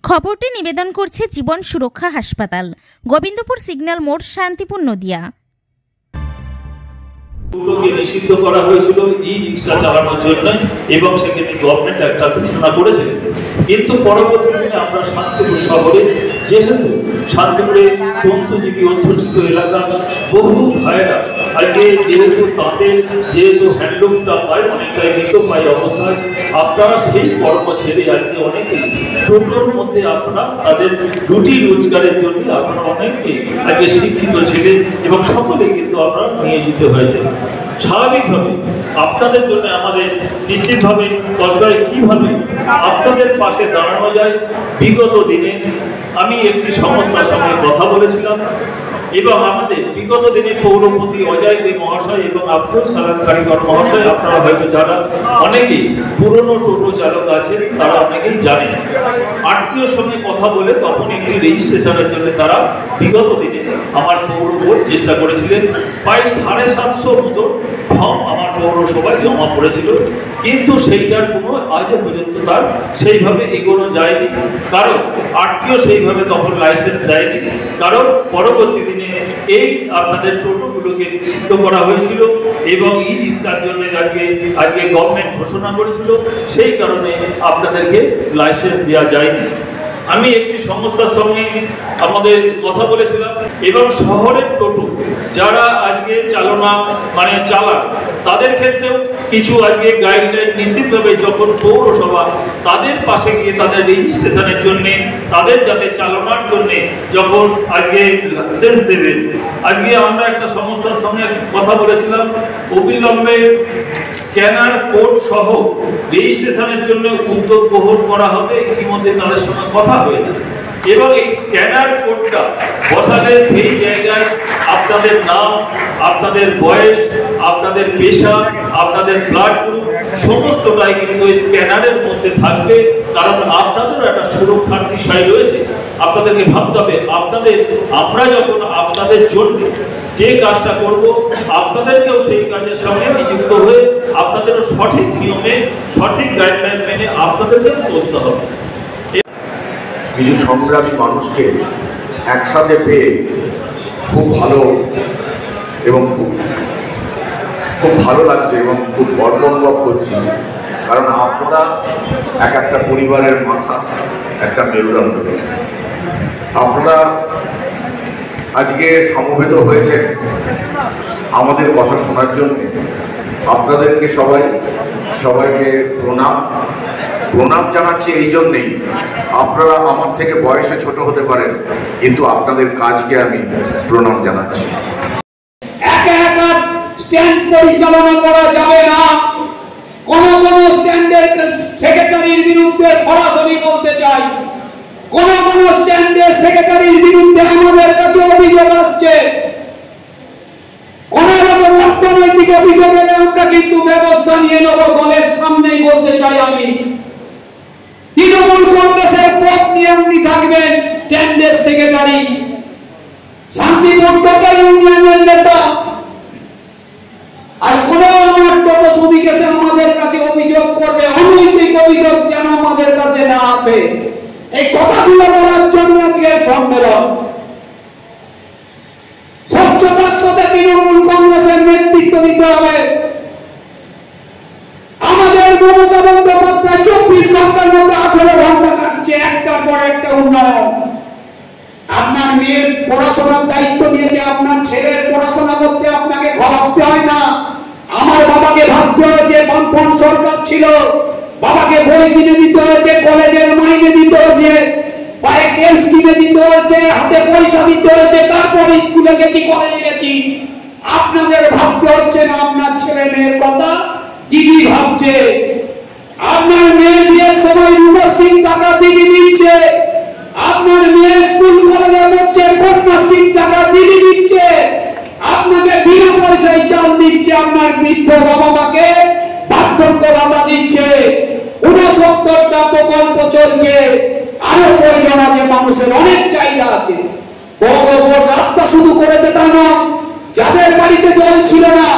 খবরটি নিবেদন করছে জীবন সুরক্ষা হাসপাতাল, গোবিন্দপুর সিগন্যাল মোড়, শান্তিপুর, নদিয়া। পুরোকে নিষিদ্ধ করা হয়েছিল ই রিক্সা চালানোর জন্য এবং সেখানে গভর্নমেন্ট একটা ঘোষণা করেছিল। কিন্তু পরবর্তী দিনে আমরা শান্তিপুর শহরে, যেহেতু শান্তিপুরে তন্তুজীবী অধ্যুষিত এলাকা, বহু ভাইয়েরা আজকে যেহেতু তাদের হ্যান্ডলুমটা পায় অনেকটাই মৃত পায় অবস্থায়, আপনারা সেই কর্ম ছেড়ে আজকে অনেকেই টোটোর মধ্যে আপনারা তাদের রুটি রোজগারের জন্য আপনারা অনেকে আজকে শিক্ষিত ছেলে এবং সকলে কিন্তু আপনারা নিয়োজিত হয়েছে। স্বাভাবিকভাবে আপনাদের জন্য আমাদের নিশ্চিতভাবে কষ্ট হয় কীভাবে আপনাদের পাশে দাঁড়ানো যায়। বিগত দিনে আমি একটি সংস্থার সঙ্গে কথা বলেছিলাম এবং আমাদের বিগত দিনে পৌরপতি অজয় দে মহাশয় এবং আব্দুল সালাম কারিগর মহাশয়, আপনারা হয়তো যারা অনেকেই পুরনো টোটো চালক আছেন তারা অনেকেই জানেন, আত্মীয়র সঙ্গে কথা বলে তখন একটি রেজিস্ট্রেশনের জন্য তারা বিগত দিনে আমার পৌর বোর্ড চেষ্টা করেছিলেন। প্রায় 750 মতো ফর্ম আমার পৌরসভায় জমা পড়েছিল, কিন্তু সেইটার কোনো আজও পর্যন্ত তার সেইভাবে এগোনো যায়নি, কারণ আত্মীয় সেইভাবে তখন লাইসেন্স দেয়নি। কারণ পরবর্তী দিনে এই আপনাদের টোটোগুলোকে নিষিদ্ধ করা হয়েছিল এবং ই রিক্সার জন্য আজকে গভর্নমেন্ট ঘোষণা করেছিল, সেই কারণে আপনাদেরকে লাইসেন্স দেওয়া যায়নি। আমি একটি সংস্থার সঙ্গে আমাদের কথা বলেছিলাম এবং শহরের টোটো যারা আজকে চালান তাদের ক্ষেত্রেও কিছু আজকে গাইডলাইন নিশ্চিতভাবে যখন পৌরসভা তাদের পাশে গিয়ে তাদের রেজিস্ট্রেশনের জন্যে, তাদের যাতে চালানোর জন্যে যখন আজকে লাইসেন্স দেবে, আজকে আমরা একটা সংস্থার সঙ্গে কথা বলেছিলাম, অবিলম্বে স্ক্যানার কোড সহ রেজিস্ট্রেশনের জন্য উদ্যোগ গ্রহণ করা হবে। ইতিমধ্যে তাদের সঙ্গে কথা হয়েছে এবং এই স্ক্যানার কোডটা বসালে সেই জায়গায় আপনাদের নাম, আপনাদের বয়স, আপনাদের পেশা, আপনাদের ব্লাড গ্রুপ সমস্তটাই কিন্তু এই স্ক্যানারের মধ্যে থাকবে। কারণ আপনাদেরও একটা সুরক্ষার বিষয় রয়েছে, আপনাদেরকে ভাবতে হবে আমরা যখন আপনাদের জন্য যে কাজটা করব আপনাদেরকেও সেই কাজের সঙ্গে নিযুক্ত হয়ে আপনাদেরও সঠিক নিয়মে সঠিক গাইডলাইন মেনে আপনাদেরকেও চলতে হবে। কিছু সংগ্রামী মানুষকে একসাথে পেয়ে খুব ভালো এবং খুব ভালো লাগছে এবং খুব গর্ব অনুভব করছি, কারণ আপনারা একটা পরিবারের মাথা, একটা মেরুদণ্ড। আপনারা আজকে সমবেত হয়েছেন আমাদের কথা শোনার জন্য। আপনাদেরকে সবাইকে প্রণাম জানাচ্ছি এই জন্যেই, আপনারা আমার থেকে বয়সে ছোট হতে পারেন, কিন্তু আপনাদের কাজকে আমি প্রণাম জানাচ্ছি। একা একা স্ট্যান্ড পরিচালনা করা যাবে না। কোন স্ট্যান্ডের সেক্রেটারির বিরুদ্ধে সরাসরি বলতে চাই, কোন স্ট্যান্ডের সেক্রেটারির বিরুদ্ধে আমাদের কাছে অভিযোগ আসছে, কোন রকম অর্থনৈতিক অভিযোগ এলে আমরা কিন্তু ব্যবস্থা নিয়ে নেব। দলের সামনেই বলতে চাই আমি, তৃণমূল কংগ্রেসের পদ নিয়ে আপনি থাকবেন স্ট্যান্ডের সেক্রেটারি, শান্তিপুর টোটো ইউনিয়নের নেতা, আর কোন আমার টোটো শ্রমিক এসে আমাদের কাছে অভিযোগ করবে, অনৈতিক অভিযোগ যেন আমাদের কাছে না আসে। এই কথাগুলো বলার জন্য আজকের সম্মেলন। স্বচ্ছতার সাথে তৃণমূল কংগ্রেসের নেতৃত্ব দিতে হবে। আমাদের মমতা বন্দ্যোপাধ্যায় 24 ঘন্টার মধ্যে 18 ঘন্টা কাটছে একটার পর একটা উন্নয়ন। আপনার মেয়ের পড়াশোনার দায়িত্ব দিয়েছে, আপনার ছেলের পড়াশোনা করতে আপনাকে ভাবতে হয় না। আমার বাবাকে ভাবতে হয়েছে, বামপন্থ সরকার ছিল, বাবাকে বই কিনে দিতে হয়েছে, কলেজের মাইনে দিতে হয়েছে, পায়ে কেস কিনে দিতে হয়েছে, হাতে পয়সা দিতে হয়েছে, তারপর স্কুলে গেছি, কলেজে গেছি। আপনাদের ভাবতে হচ্ছে না আপনার ছেলে মেয়ের কথা, দিদি ভাবছে। আপনার মেয়ে বিয়ের সময় রূপশ্রী টাকা দিদি দিচ্ছে, আপনার মেয়ে স্কুল কলেজে হচ্ছে কন্যাশ্রী টাকা দিদি দিচ্ছে, আপনাকে বিনা পয়সায় চাল দিচ্ছে, আপনার বৃদ্ধ বাবা মাকে বার্ধক্য ভাতা দিচ্ছে, 69টা প্রকল্প চলছে, আরো প্রয়োজন আছে, মানুষের অনেক চাহিদা আছে। রাস্তা শুধু করেছে তা নয়, যাদের বাড়িতে জল ছিল না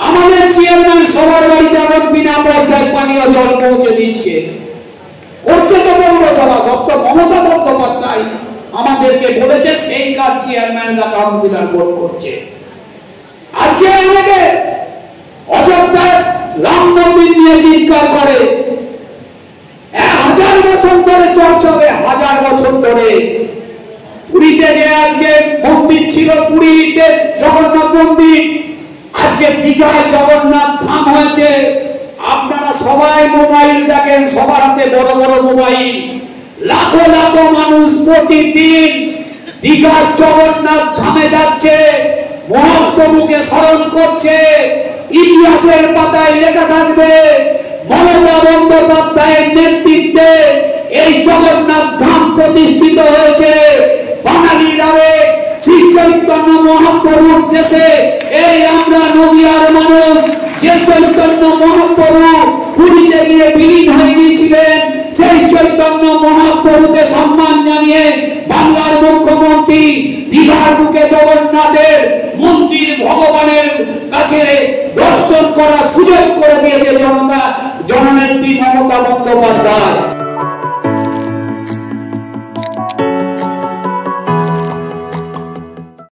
আমাদের চেয়ারম্যান সবার বাড়িতে এখন বিনা পয়সায় পানীয় জল পৌঁছে দিচ্ছে। করছে তো পৌরসভা, সব তো মমতা আমাদেরকে বলেছে, সেই কাজ চেয়ারম্যানরা কাউন্সিলর বোর্ড করছে। আজকে আমাকে অযোধ্যায় রাম মন্দির নিয়ে চিৎকার করে, 1000 বছর ধরে চর্চা হবে, 1000 বছর ধরে। পুরীতে যে আজকে মন্দির ছিল, পুরীতে জগন্নাথ মন্দির, আজকে দীঘায় জগন্নাথ ধাম হয়েছে। আপনারা সবাই মোবাইল দেখেন, সবার হাতে বড় বড় মোবাইল। লাখো লাখো মানুষ প্রতিদিন দীঘার জগন্নাথ ধামে যাচ্ছে, মহাপ্রভুকে স্মরণ করছে। ইতিহাসের পাতায় লেখা থাকবে, মমতা বন্দ্যোপাধ্যায়ের নেতৃত্বে এই জগন্নাথ ধাম প্রতিষ্ঠিত হয়েছে। বাঙালি রাবে শ্রী চৈতন্য মহাপ্রভুর দেশে এই আমরা নদিয়ার মানুষ, যে চৈতন্য মহাপ্রভু পুরীতে গিয়ে বিলীন হয়ে গিয়েছিলেন, সেই চৈতন্য মহাপ্রভুকে সম্মান জানিয়ে বাংলার মুখ্যমন্ত্রী দীঘার বুকে জগন্নাথের মন্দির ভগবানের কাছে দর্শন করার সুযোগ করে দিয়েছে জননেত্রী মমতা বন্দ্যোপাধ্যায়।